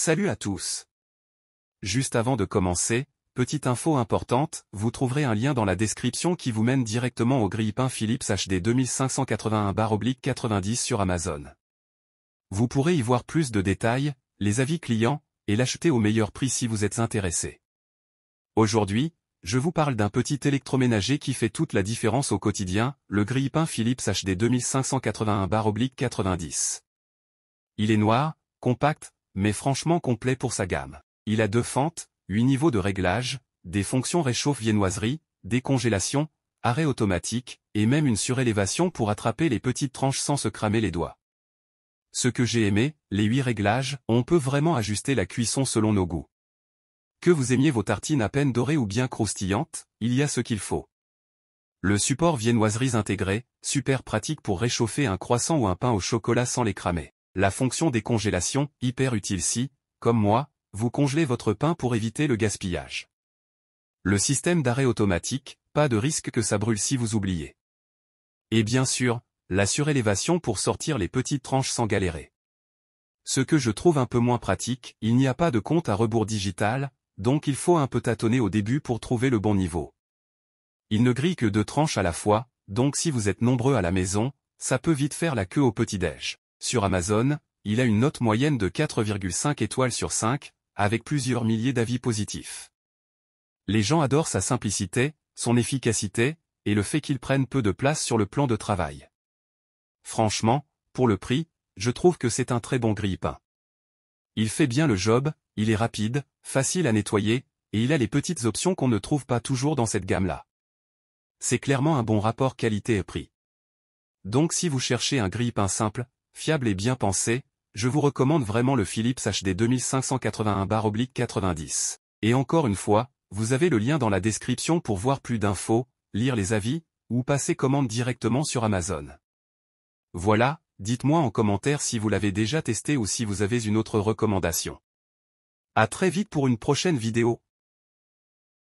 Salut à tous. Juste avant de commencer, petite info importante, vous trouverez un lien dans la description qui vous mène directement au grille-pain Philips HD 2581/90 sur Amazon. Vous pourrez y voir plus de détails, les avis clients, et l'acheter au meilleur prix si vous êtes intéressé. Aujourd'hui, je vous parle d'un petit électroménager qui fait toute la différence au quotidien, le grille-pain Philips HD 2581/90. Il est noir, compact, mais franchement complet pour sa gamme. Il a 2 fentes, 8 niveaux de réglage, des fonctions réchauffe-viennoiserie, décongélation, arrêt automatique, et même une surélévation pour attraper les petites tranches sans se cramer les doigts. Ce que j'ai aimé, les 8 réglages, on peut vraiment ajuster la cuisson selon nos goûts. Que vous aimiez vos tartines à peine dorées ou bien croustillantes, il y a ce qu'il faut. Le support viennoiseries intégré, super pratique pour réchauffer un croissant ou un pain au chocolat sans les cramer. La fonction décongélation, hyper utile si, comme moi, vous congelez votre pain pour éviter le gaspillage. Le système d'arrêt automatique, pas de risque que ça brûle si vous oubliez. Et bien sûr, la surélévation pour sortir les petites tranches sans galérer. Ce que je trouve un peu moins pratique, il n'y a pas de compte à rebours digital, donc il faut un peu tâtonner au début pour trouver le bon niveau. Il ne grille que 2 tranches à la fois, donc si vous êtes nombreux à la maison, ça peut vite faire la queue au petit-déj. Sur Amazon, il a une note moyenne de 4,5 étoiles sur 5, avec plusieurs milliers d'avis positifs. Les gens adorent sa simplicité, son efficacité, et le fait qu'il prenne peu de place sur le plan de travail. Franchement, pour le prix, je trouve que c'est un très bon grille-pain. Il fait bien le job, il est rapide, facile à nettoyer, et il a les petites options qu'on ne trouve pas toujours dans cette gamme-là. C'est clairement un bon rapport qualité-prix. Donc si vous cherchez un grille-pain simple, fiable et bien pensé, je vous recommande vraiment le Philips HD 2581/90. Et encore une fois, vous avez le lien dans la description pour voir plus d'infos, lire les avis, ou passer commande directement sur Amazon. Voilà, dites-moi en commentaire si vous l'avez déjà testé ou si vous avez une autre recommandation. À très vite pour une prochaine vidéo.